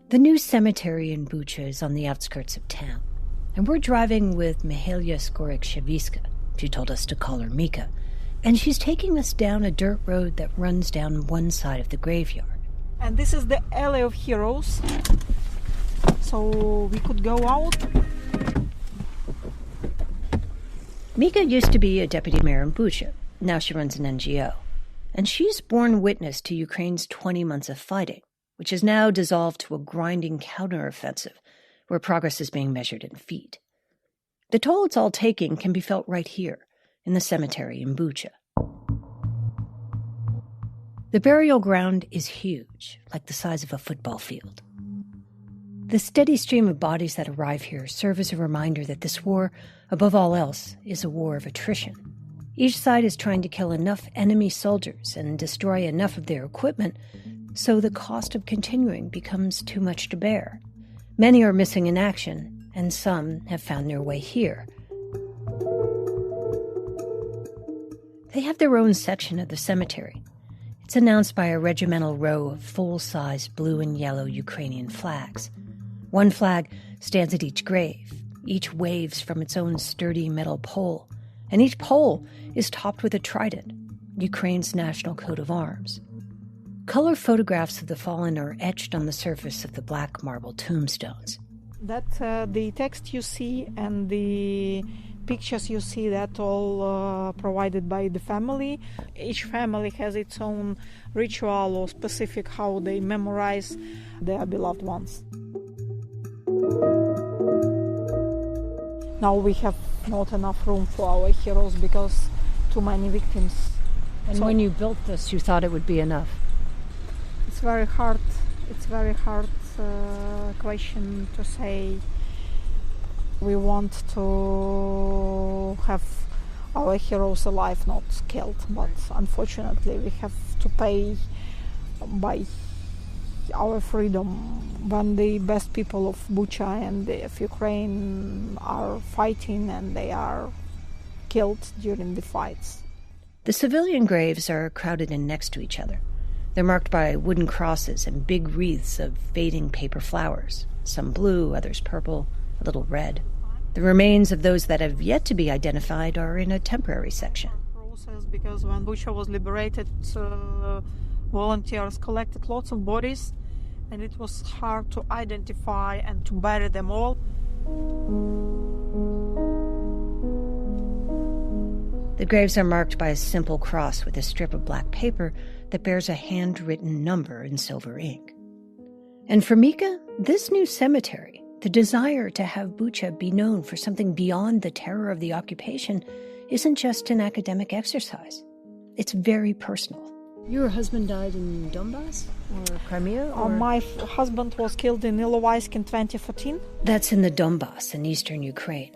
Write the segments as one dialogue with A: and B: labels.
A: The new cemetery in Bucha is on the outskirts of town, and we're driving with Skoryk-Shkarivska. She told us to call her Mika, and she's taking us down a dirt road that runs down one side of the graveyard.
B: And this is the Alley of Heroes, so we could go out.
A: Mika used to be a deputy mayor in Bucha. Now she runs an NGO. And she's borne witness to Ukraine's 20 months of fighting, which has now dissolved to a grinding counteroffensive where progress is being measured in feet. The toll it's all taking can be felt right here, in the cemetery in Bucha. The burial ground is huge, like the size of a football field. The steady stream of bodies that arrive here serve as a reminder that this war, above all else, is a war of attrition. Each side is trying to kill enough enemy soldiers and destroy enough of their equipment so the cost of continuing becomes too much to bear. Many are missing in action, and some have found their way here. They have their own section of the cemetery. It's announced by a regimental row of full-size blue and yellow Ukrainian flags. One flag stands at each grave. Each waves from its own sturdy metal pole, and each pole is topped with a trident, Ukraine's national coat of arms. Color photographs of the fallen are etched on the surface of the black marble tombstones.
B: That the text you see and the pictures you see, that all provided by the family. Each family has its own ritual or specific how they memorize their beloved ones. Now we have not enough room for our heroes because too many victims.
A: And when you built this, you thought it would be enough?
B: It's very hard. It's very hard question to say. We want to have our heroes alive, not killed, but unfortunately we have to pay by our freedom when the best people of Bucha and of Ukraine are fighting and they are killed during the fights.
A: The civilian graves are crowded in next to each other. They're marked by wooden crosses and big wreaths of fading paper flowers, some blue, others purple, a little red. The remains of those that have yet to be identified are in a temporary section.
B: Because when Bucha was liberated, volunteers collected lots of bodies, and it was hard to identify and to bury them all.
A: The graves are marked by a simple cross with a strip of black paper that bears a handwritten number in silver ink. And for Mika, this new cemetery, the desire to have Bucha be known for something beyond the terror of the occupation, isn't just an academic exercise. It's very personal. Your husband died in Donbass or Crimea?
B: My husband was killed in Ilovaisk in 2014.
A: That's in the Donbass in eastern Ukraine.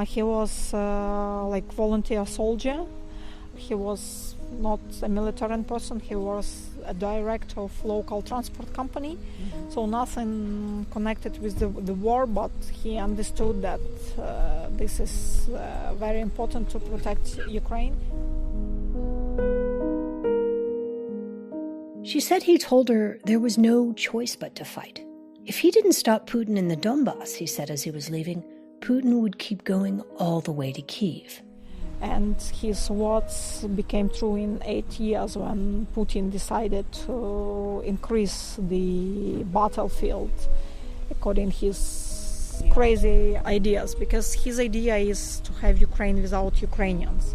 B: He was like volunteer soldier. He was not a military person. He was a director of local transport company. Mm-hmm. So nothing connected with the war, but he understood that this is very important to protect Ukraine.
A: She said he told her there was no choice but to fight. If he didn't stop Putin in the Donbass, he said as he was leaving, Putin would keep going all the way to Kyiv.
B: And his words became true in 8 years when Putin decided to increase the battlefield according to his crazy ideas, because his idea is to have Ukraine without Ukrainians.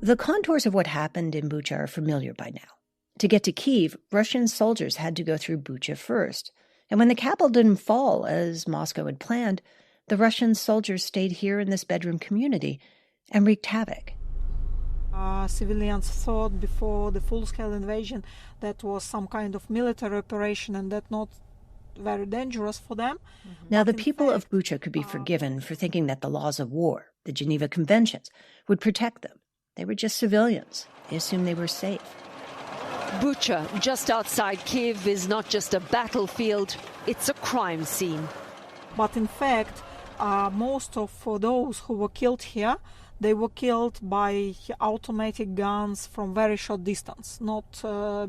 A: The contours of what happened in Bucha are familiar by now. To get to Kyiv, Russian soldiers had to go through Bucha first. And when the capital didn't fall, as Moscow had planned, the Russian soldiers stayed here in this bedroom community and wreaked havoc.
B: Civilians thought before the full-scale invasion that was some kind of military operation and that not very dangerous for them.
A: Mm-hmm. Now, the people of Bucha could be forgiven for thinking that the laws of war, the Geneva Conventions, would protect them. They were just civilians. They assumed they were safe.
C: Bucha, just outside Kyiv, is not just a battlefield, it's a crime scene.
B: But in fact, most of those who were killed here, they were killed by automatic guns from very short distance, not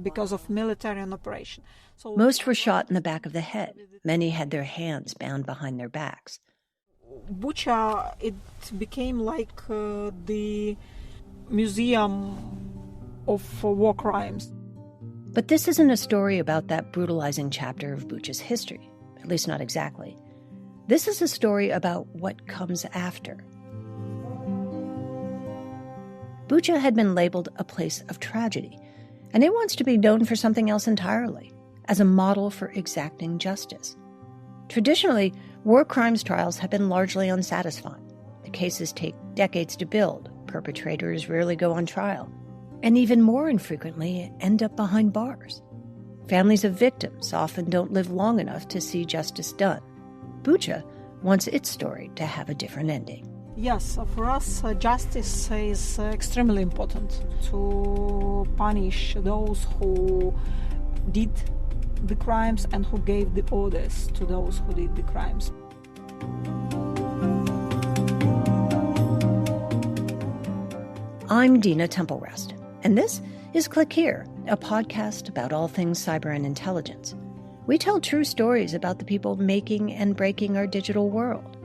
B: because of military operation. So
A: most were shot in the back of the head. Many had their hands bound behind their backs.
B: Bucha, it became like the museum of war crimes.
A: But this isn't a story about that brutalizing chapter of Bucha's history, at least not exactly. This is a story about what comes after. Bucha had been labeled a place of tragedy, and it wants to be known for something else entirely, as a model for exacting justice. Traditionally, war crimes trials have been largely unsatisfying. The cases take decades to build, perpetrators rarely go on trial, and even more infrequently end up behind bars. Families of victims often don't live long enough to see justice done. Bucha wants its story to have a different ending.
B: Yes, for us, justice is extremely important to punish those who did the crimes and who gave the orders to those who did the crimes.
A: I'm Dina Temple-Rest, and this is Click Here, a podcast about all things cyber and intelligence. We tell true stories about the people making and breaking our digital world.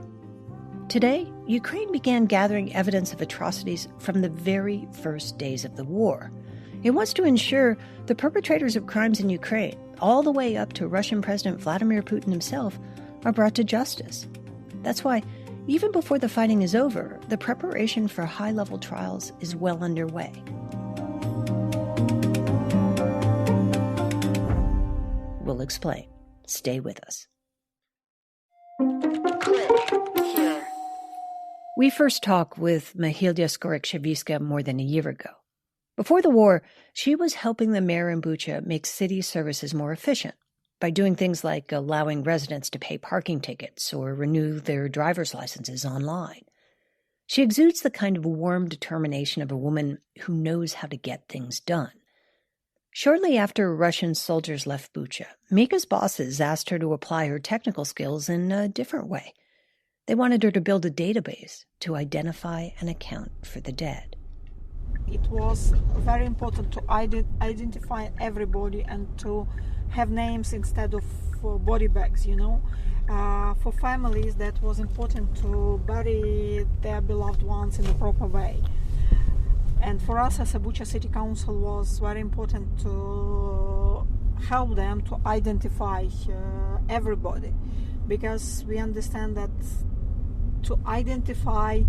A: Today, Ukraine began gathering evidence of atrocities from the very first days of the war. It wants to ensure the perpetrators of crimes in Ukraine, all the way up to Russian President Vladimir Putin himself, are brought to justice. That's why, even before the fighting is over, the preparation for high-level trials is well underway. We'll explain. Stay with us. We first talked with Skoryk-Shkarivska more than a year ago. Before the war, she was helping the mayor in Bucha make city services more efficient by doing things like allowing residents to pay parking tickets or renew their driver's licenses online. She exudes the kind of warm determination of a woman who knows how to get things done. Shortly after Russian soldiers left Bucha, Mika's bosses asked her to apply her technical skills in a different way. They wanted her to build a database to identify and account for the dead.
B: It was very important to identify everybody and to have names instead of body bags, For families, that was important to bury their beloved ones in a proper way. And for us as a Bucha City Council was very important to help them to identify everybody, because we understand that to identify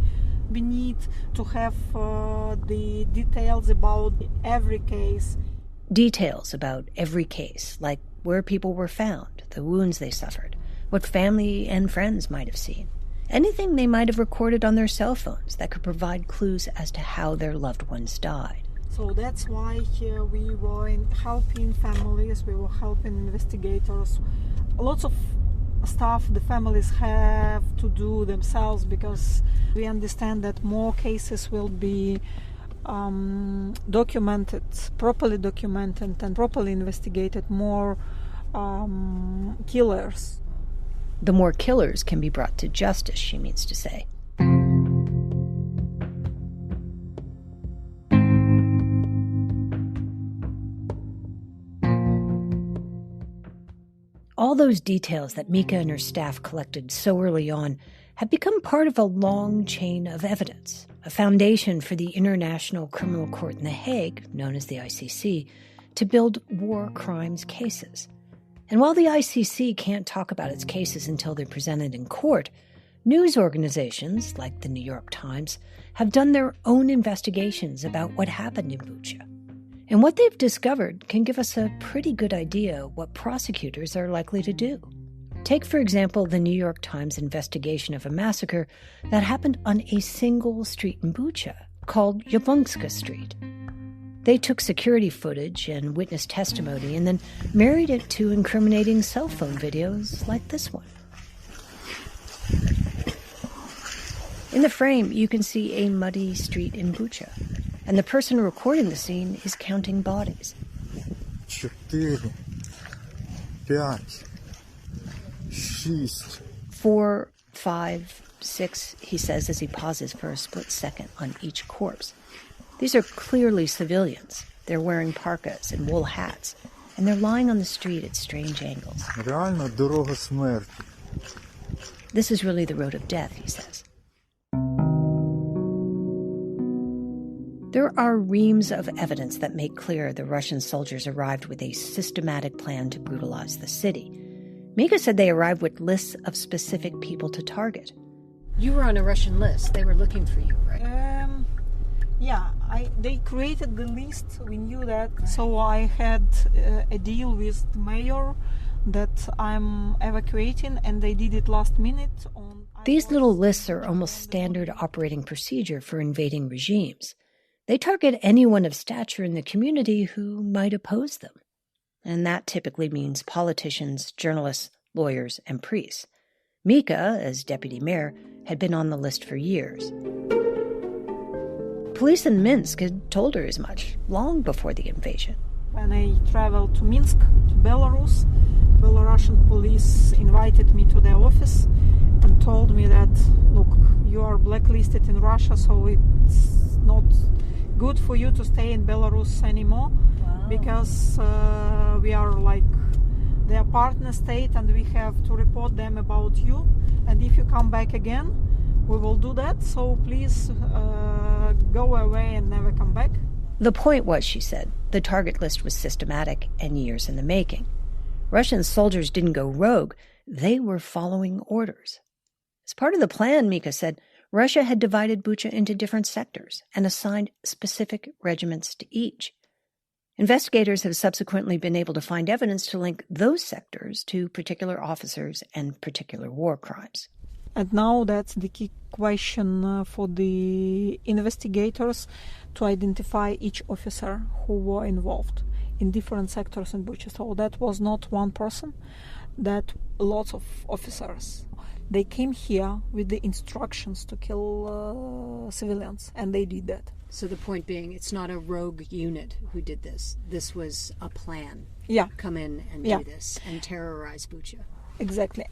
B: we need to have the details about every case.
A: Details about every case, like where people were found, the wounds they suffered, what family and friends might have seen. Anything they might have recorded on their cell phones that could provide clues as to how their loved ones died.
B: So that's why we were helping families, we were helping investigators. Lots of stuff the families have to do themselves, because we understand that more cases will be documented, properly documented and properly investigated, more killers.
A: The more killers can be brought to justice, she means to say. All those details that Mika and her staff collected so early on have become part of a long chain of evidence, a foundation for the International Criminal Court in The Hague, known as the ICC, to build war crimes cases. And while the ICC can't talk about its cases until they're presented in court, news organizations, like the New York Times, have done their own investigations about what happened in Bucha. And what they've discovered can give us a pretty good idea what prosecutors are likely to do. Take, for example, the New York Times investigation of a massacre that happened on a single street in Bucha called Yavlunska Street. They took security footage and witness testimony and then married it to incriminating cell phone videos like this one. In the frame, you can see a muddy street in Bucha, and the person recording the scene is counting bodies.
D: 4, 5, 6.
A: 4, 5, 6, he says as he pauses for a split second on each corpse. These are clearly civilians. They're wearing parkas and wool hats, and they're lying on the street at strange angles.
D: Реально дорога смерті.
A: This is really the road of death, he says. There are reams of evidence that make clear the Russian soldiers arrived with a systematic plan to brutalize the city. Mika said they arrived with lists of specific people to target. You were on a Russian list. They were looking for you, right?
B: They created the list. We knew that. So I had a deal with the mayor that I'm evacuating, and they did it last minute.
A: These little lists are almost standard operating procedure for invading regimes. They target anyone of stature in the community who might oppose them. And that typically means politicians, journalists, lawyers, and priests. Mika, as deputy mayor, had been on the list for years. Police in Minsk had told her as much, long before the invasion.
B: When I traveled to Minsk, to Belarus, Belarusian police invited me to their office and told me that, look, you are blacklisted in Russia, so it's not good for you to stay in Belarus anymore. Wow. Because we are like their partner state and we have to report them about you. And if you come back again, we will do that. So please go away and never come back.
A: The point was, she said, the target list was systematic and years in the making. Russian soldiers didn't go rogue. They were following orders. As part of the plan, Mika said, Russia had divided Bucha into different sectors and assigned specific regiments to each. Investigators have subsequently been able to find evidence to link those sectors to particular officers and particular war crimes.
B: And now that's the key question for the investigators, to identify each officer who were involved in different sectors in Bucha. So that was not one person, that lots of officers. They came here with the instructions to kill civilians, and they did that.
E: So the point being, it's not a rogue unit who did this. This was a plan.
B: Yeah.
E: Come in and do this and terrorize Bucha.
B: Exactly.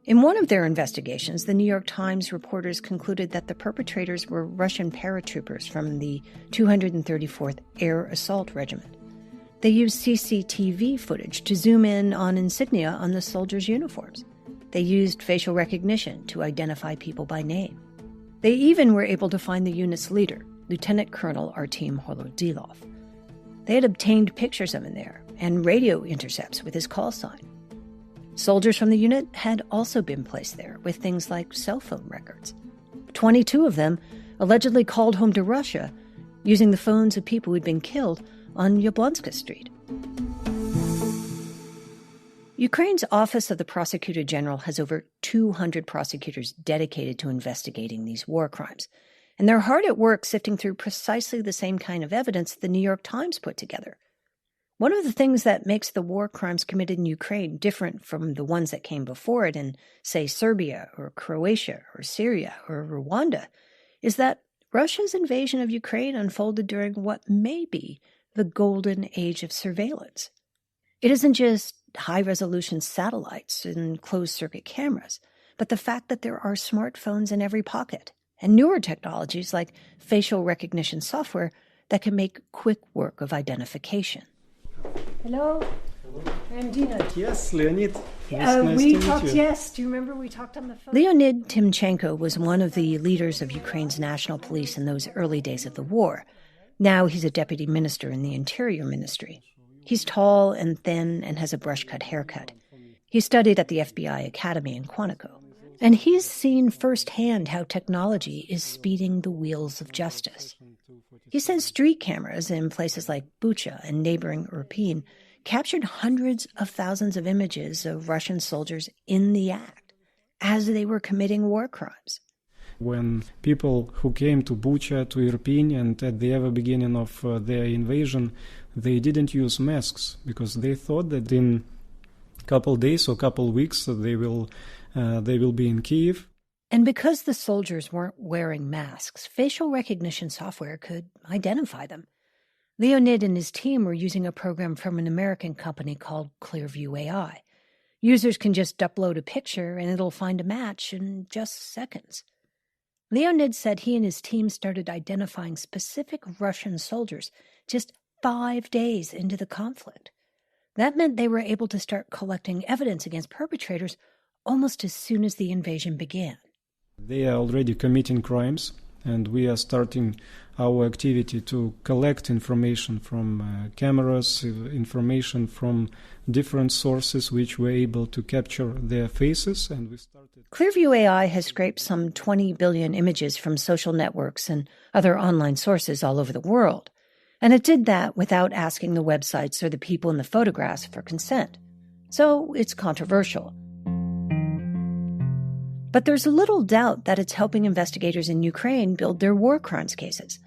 A: In one of their investigations, the New York Times reporters concluded that the perpetrators were Russian paratroopers from the 234th Air Assault Regiment. They used CCTV footage to zoom in on insignia on the soldiers' uniforms. They used facial recognition to identify people by name. They even were able to find the unit's leader, Lieutenant Colonel Artem Holodilov. They had obtained pictures of him there and radio intercepts with his call sign. Soldiers from the unit had also been placed there with things like cell phone records. 22 of them allegedly called home to Russia using the phones of people who'd been killed on Yablonska Street. Ukraine's Office of the Prosecutor General has over 200 prosecutors dedicated to investigating these war crimes, and they're hard at work sifting through precisely the same kind of evidence the New York Times put together. One of the things that makes the war crimes committed in Ukraine different from the ones that came before it in, say, Serbia or Croatia or Syria or Rwanda is that Russia's invasion of Ukraine unfolded during what may be the golden age of surveillance. It isn't just high-resolution satellites and closed-circuit cameras, but the fact that there are smartphones in every pocket and newer technologies like facial recognition software that can make quick work of identification. Hello. I'm Dina.
F: Yes, Leonid.
A: We talked, yes. Do you remember we talked on the phone? Leonid Timchenko was one of the leaders of Ukraine's national police in those early days of the war. Now he's a deputy minister in the Interior Ministry. He's tall and thin and has a brush-cut haircut. He studied at the FBI Academy in Quantico. And he's seen firsthand how technology is speeding the wheels of justice. He says street cameras in places like Bucha and neighboring Irpin captured hundreds of thousands of images of Russian soldiers in the act as they were committing war crimes.
F: When people who came to Bucha, to Irpin, and at the ever beginning of their invasion, they didn't use masks because they thought that in a couple days or couple weeks they will be in Kyiv.
A: And because the soldiers weren't wearing masks, facial recognition software could identify them. Leonid and his team were using a program from an American company called Clearview AI. Users can just upload a picture and it'll find a match in just seconds. Leonid said he and his team started identifying specific Russian soldiers just 5 days into the conflict. That meant they were able to start collecting evidence against perpetrators almost as soon as the invasion began.
F: They are already committing crimes, and we are starting our activity to collect information from cameras, information from different sources which were able to capture their faces. And we started.
A: Clearview AI has scraped some 20 billion images from social networks and other online sources all over the world. And it did that without asking the websites or the people in the photographs for consent. So it's controversial. But there's little doubt that it's helping investigators in Ukraine build their war crimes cases.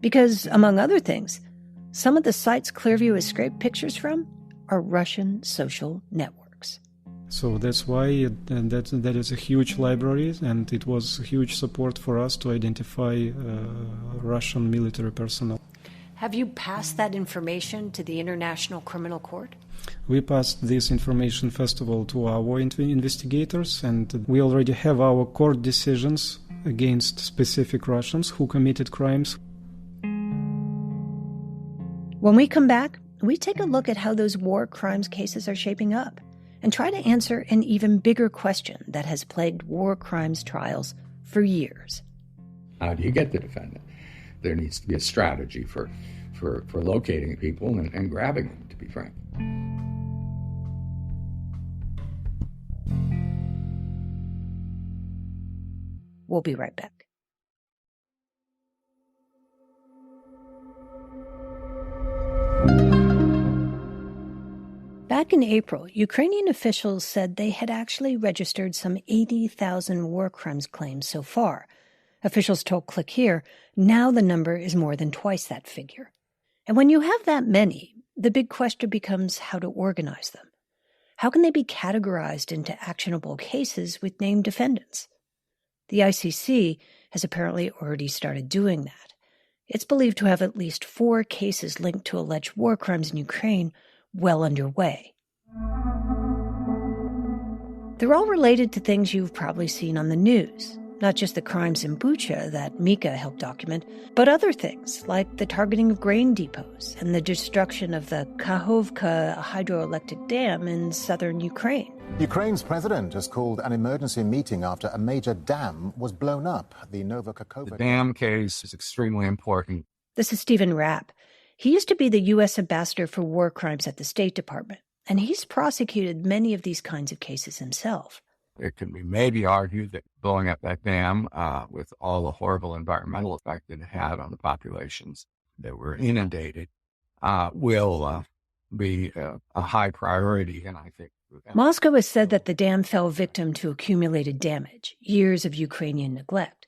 A: Because, among other things, some of the sites Clearview has scraped pictures from are Russian social networks.
F: So that's why that is a huge library, and it was huge support for us to identify Russian military personnel.
A: Have you passed that information to the International Criminal Court?
F: We passed this information, first of all, to our investigators, and we already have our court decisions against specific Russians who committed crimes.
A: When we come back, we take a look at how those war crimes cases are shaping up and try to answer an even bigger question that has plagued war crimes trials for years.
G: How do you get the defendant? There needs to be a strategy for locating people and grabbing them, to be frank.
A: We'll be right back. Back in April, Ukrainian officials said they had actually registered some 80,000 war crimes claims so far. Officials told Click Here, now the number is more than twice that figure. And when you have that many, the big question becomes how to organize them. How can they be categorized into actionable cases with named defendants? The ICC has apparently already started doing that. It's believed to have at least 4 cases linked to alleged war crimes in Ukraine well underway. They're all related to things you've probably seen on the news. Not just the crimes in Bucha that Mika helped document, but other things like the targeting of grain depots and the destruction of the Kakhovka hydroelectric dam in southern Ukraine.
H: Ukraine's president has called an emergency meeting after a major dam was blown up. The
G: The dam case is extremely important.
A: This is Stephen Rapp. He used to be the U.S. ambassador for war crimes at the State Department, and he's prosecuted many of these kinds of cases himself.
G: It can be maybe argued that blowing up that dam, with all the horrible environmental effect it had on the populations that were inundated, will be a high priority. And I think
A: Moscow has said that the dam fell victim to accumulated damage, years of Ukrainian neglect.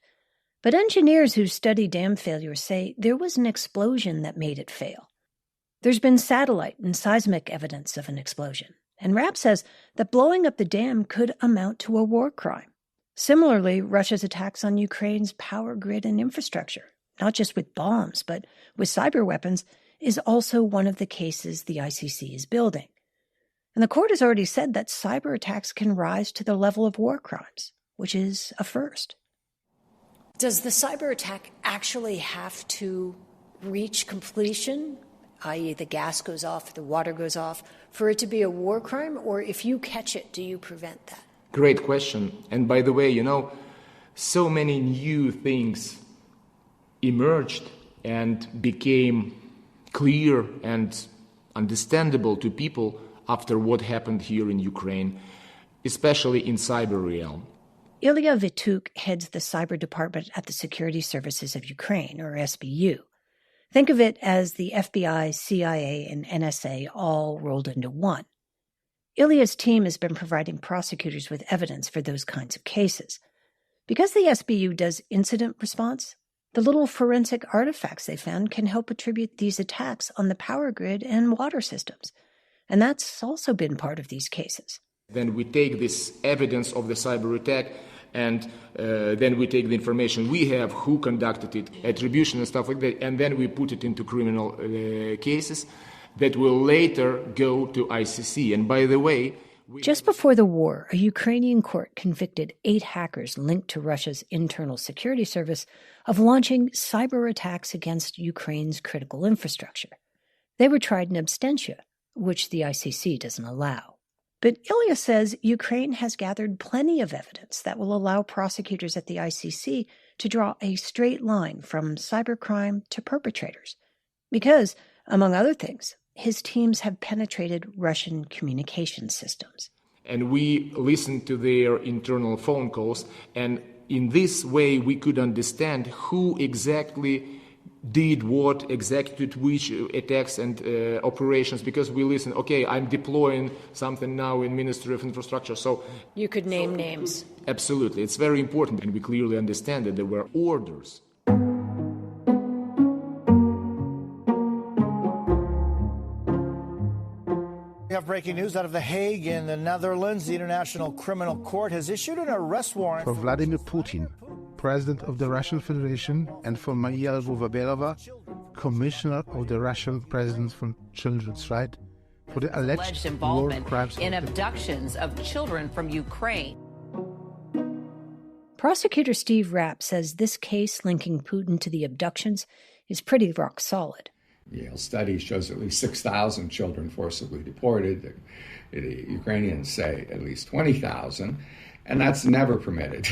A: But engineers who study dam failures say there was an explosion that made it fail. There's been satellite and seismic evidence of an explosion. And Rapp says that blowing up the dam could amount to a war crime. Similarly, Russia's attacks on Ukraine's power grid and infrastructure, not just with bombs, but with cyber weapons, is also one of the cases the ICC is building. And the court has already said that cyber attacks can rise to the level of war crimes, which is a first. Does the cyber attack actually have to reach completion, i.e. the gas goes off, the water goes off, for it to be a war crime? Or if you catch it, do you prevent that?
I: Great question. And by the way, so many new things emerged and became clear and understandable to people after what happened here in Ukraine, especially in cyber realm.
A: Ilya Vituk heads the cyber department at the Security Services of Ukraine, or SBU. Think of it as the FBI, CIA, and NSA all rolled into one. Ilya's team has been providing prosecutors with evidence for those kinds of cases. Because the SBU does incident response, the little forensic artifacts they found can help attribute these attacks on the power grid and water systems. And that's also been part of these cases.
I: Then we take this evidence of the cyber attack and then we take the information we have, who conducted it, attribution and stuff like that, and then we put it into criminal cases that will later go to ICC. And by the way,
A: just before the war, a Ukrainian court convicted 8 hackers linked to Russia's internal security service of launching cyber attacks against Ukraine's critical infrastructure. They were tried in absentia, which the ICC doesn't allow. But Ilya says Ukraine has gathered plenty of evidence that will allow prosecutors at the ICC to draw a straight line from cybercrime to perpetrators. Because, among other things, his teams have penetrated Russian communication systems.
I: And we listened to their internal phone calls, and in this way we could understand who exactly did what, executed which attacks and operations, because we listen, okay, I'm deploying something now in Ministry of Infrastructure, so...
A: You could name names.
I: Absolutely, it's very important, and we clearly understand that there were orders.
J: We have breaking news out of The Hague in the Netherlands. The International Criminal Court has issued an arrest warrant
K: for Vladimir Putin, President of the Russian Federation, and for Maria Lvova-Belova, Commissioner of the Russian President for Children's Rights, for the alleged
L: involvement
K: war crimes
L: in abductions of children from Ukraine.
A: Prosecutor Steve Rapp says this case linking Putin to the abductions is pretty rock solid.
G: Yale study shows at least 6,000 children forcibly deported. The Ukrainians say at least 20,000. And that's never permitted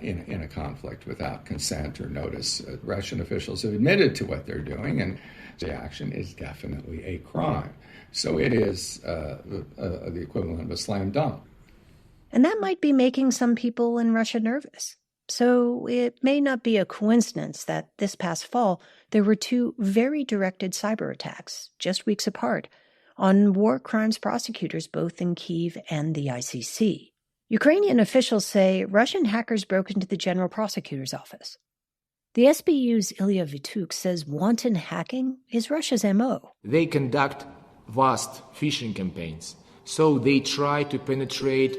G: in a conflict without consent or notice. Russian officials have admitted to what they're doing, and the action is definitely a crime. So it is the equivalent of a slam dunk.
A: And that might be making some people in Russia nervous. So it may not be a coincidence that this past fall there were 2 very directed cyber attacks, just weeks apart, on war crimes prosecutors both in Kyiv and the ICC. Ukrainian officials say Russian hackers broke into the General Prosecutor's office. The SBU's Ilya Vituk says wanton hacking is Russia's MO.
I: They conduct vast phishing campaigns, so they try to penetrate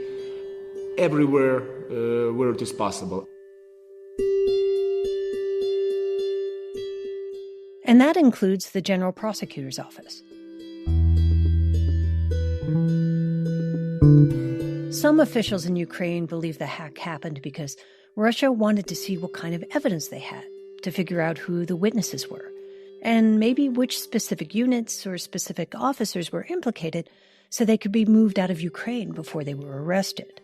I: everywhere where it is possible.
A: And that includes the General Prosecutor's office. Some officials in Ukraine believe the hack happened because Russia wanted to see what kind of evidence they had to figure out who the witnesses were, and maybe which specific units or specific officers were implicated so they could be moved out of Ukraine before they were arrested.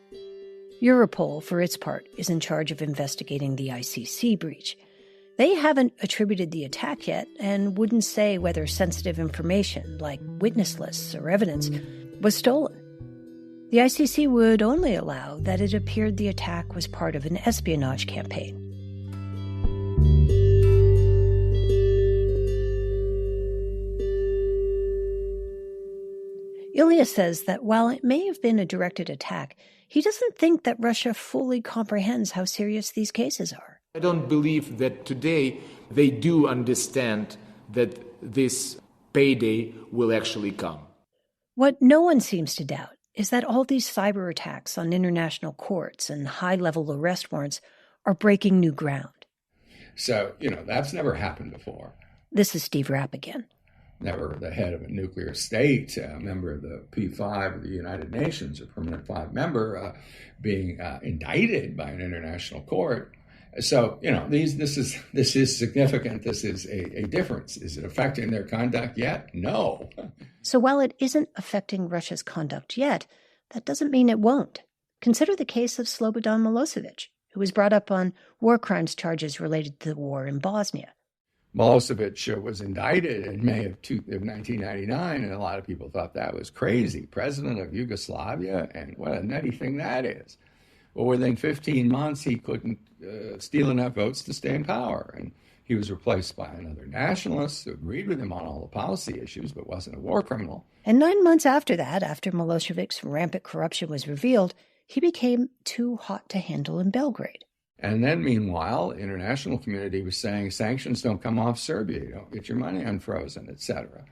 A: Europol, for its part, is in charge of investigating the ICC breach. They haven't attributed the attack yet and wouldn't say whether sensitive information, like witness lists or evidence, was stolen. The ICC would only allow that it appeared the attack was part of an espionage campaign. Ilya says that while it may have been a directed attack, he doesn't think that Russia fully comprehends how serious these cases are.
I: I don't believe that today they do understand that this payday will actually come.
A: What no one seems to doubt is that all these cyber attacks on international courts and high-level arrest warrants are breaking new ground.
G: So, that's never happened before.
A: This is Steve Rapp again.
G: Never the head of a nuclear state, a member of the P5 of the United Nations, a permanent 5 member, being indicted by an international court. So, this is significant. This is a difference. Is it affecting their conduct yet? No.
A: So while it isn't affecting Russia's conduct yet, that doesn't mean it won't. Consider the case of Slobodan Milosevic, who was brought up on war crimes charges related to the war in Bosnia.
G: Milosevic was indicted in May of 1999, and a lot of people thought that was crazy. President of Yugoslavia, and what a nutty thing that is. Well, within 15 months, he couldn't steal enough votes to stay in power. And he was replaced by another nationalist who agreed with him on all the policy issues, but wasn't a war criminal.
A: And 9 months after that, after Milosevic's rampant corruption was revealed, he became too hot to handle in Belgrade.
G: And then, meanwhile, the international community was saying sanctions don't come off Serbia. You don't get your money unfrozen, etc.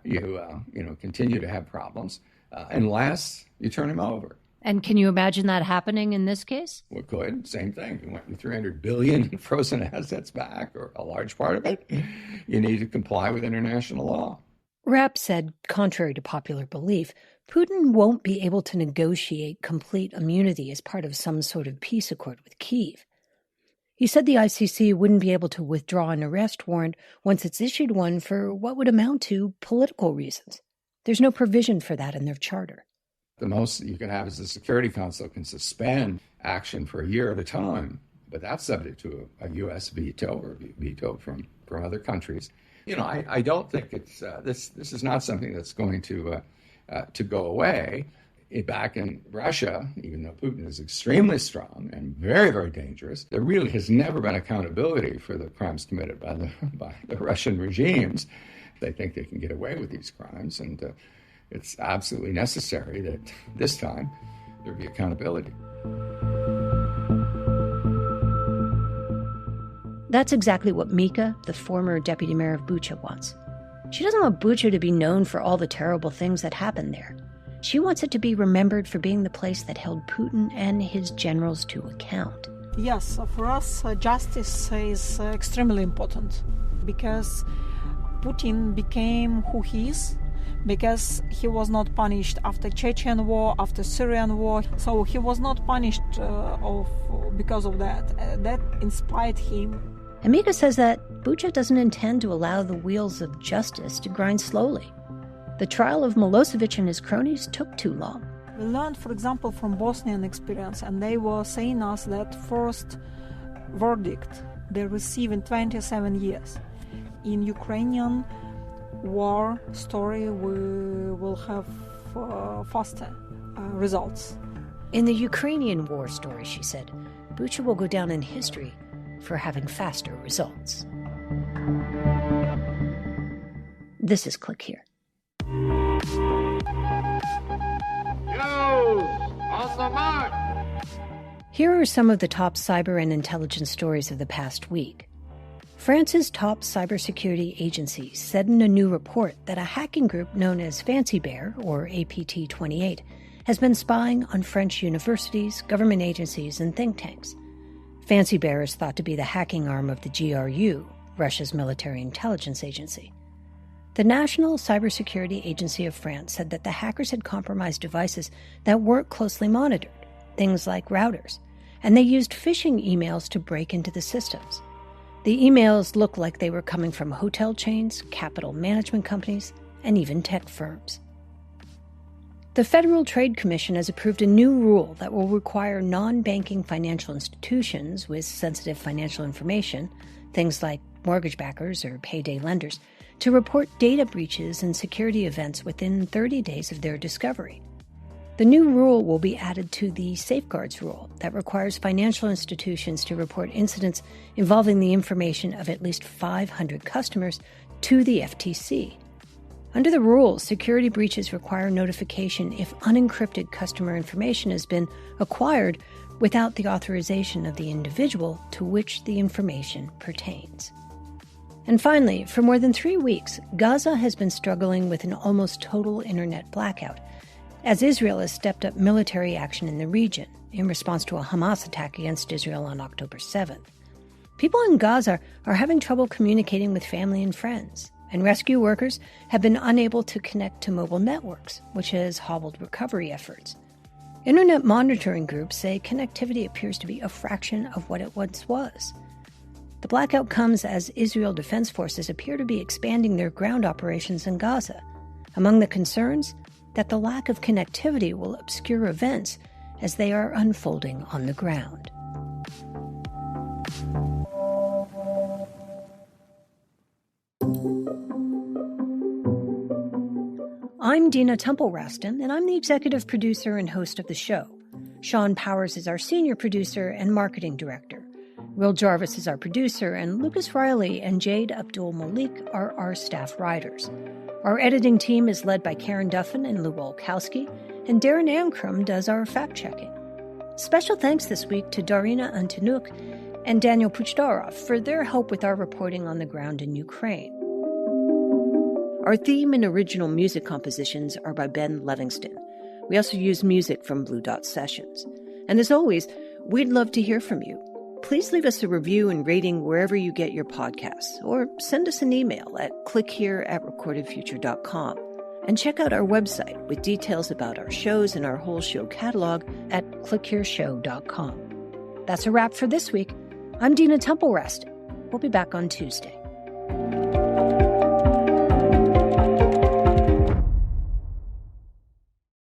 G: You continue to have problems. Unless you turn him over.
A: And can you imagine that happening in this case?
G: We could. Same thing. You want your $300 billion in frozen assets back, or a large part of it, you need to comply with international law.
A: Rapp said, contrary to popular belief, Putin won't be able to negotiate complete immunity as part of some sort of peace accord with Kyiv. He said the ICC wouldn't be able to withdraw an arrest warrant once it's issued one for what would amount to political reasons. There's no provision for that in their charter.
G: The most you can have is the Security Council can suspend action for a year at a time, but that's subject to a U.S. veto or veto from other countries. You know, I don't think it's this is not something that's going to go away. Back in Russia, even though Putin is extremely strong and very, very dangerous, there really has never been accountability for the crimes committed by the Russian regimes. They think they can get away with these crimes, and it's absolutely necessary that this time there be accountability.
A: That's exactly what Mika, the former deputy mayor of Bucha, wants. She doesn't want Bucha to be known for all the terrible things that happened there. She wants it to be remembered for being the place that held Putin and his generals to account.
B: Yes, for us, justice is extremely important because Putin became who he is, because he was not punished after Chechen war, after Syrian war. So he was not punished because of that. That inspired him.
A: And Mika says that Bucha doesn't intend to allow the wheels of justice to grind slowly. The trial of Milosevic and his cronies took too long.
B: We learned, for example, from Bosnian experience, and they were saying us that first verdict they receive in 27 years. In Ukrainian war story, we will have faster results.
A: In the Ukrainian war story, she said, Bucha will go down in history for having faster results. This is Click Here.
M: On the mark.
A: Here are some of the top cyber and intelligence stories of the past week. France's top cybersecurity agency said in a new report that a hacking group known as Fancy Bear, or APT28, has been spying on French universities, government agencies, and think tanks. Fancy Bear is thought to be the hacking arm of the GRU, Russia's military intelligence agency. The National Cybersecurity Agency of France said that the hackers had compromised devices that weren't closely monitored, things like routers, and they used phishing emails to break into the systems. The emails looked like they were coming from hotel chains, capital management companies, and even tech firms. The Federal Trade Commission has approved a new rule that will require non-banking financial institutions with sensitive financial information, things like mortgage backers or payday lenders, to report data breaches and security events within 30 days of their discovery. The new rule will be added to the Safeguards Rule that requires financial institutions to report incidents involving the information of at least 500 customers to the FTC. Under the rules, security breaches require notification if unencrypted customer information has been acquired without the authorization of the individual to which the information pertains. And finally, for more than 3 weeks, Gaza has been struggling with an almost total internet blackout, as Israel has stepped up military action in the region in response to a Hamas attack against Israel on October 7th. People in Gaza are having trouble communicating with family and friends, and rescue workers have been unable to connect to mobile networks, which has hobbled recovery efforts. Internet monitoring groups say connectivity appears to be a fraction of what it once was. The blackout comes as Israel Defense Forces appear to be expanding their ground operations in Gaza. Among the concerns, that the lack of connectivity will obscure events as they are unfolding on the ground. I'm Dina Temple-Raston, and I'm the executive producer and host of the show. Sean Powers is our senior producer and marketing director. Will Jarvis is our producer, and Lucas Riley and Jade Abdul-Malik are our staff writers. Our editing team is led by Karen Duffin and Lou Wolkowski, and Darren Ankrum does our fact-checking. Special thanks this week to Darina Antonuk and Daniel Puchdarov for their help with our reporting on the ground in Ukraine. Our theme and original music compositions are by Ben Livingston. We also use music from Blue Dot Sessions. And as always, we'd love to hear from you. Please leave us a review and rating wherever you get your podcasts, or send us an email at clickhere@recordedfuture.com. And check out our website with details about our shows and our whole show catalog at clickhereshow.com. That's a wrap for this week. I'm Dina Temple-Raston. We'll be back on Tuesday.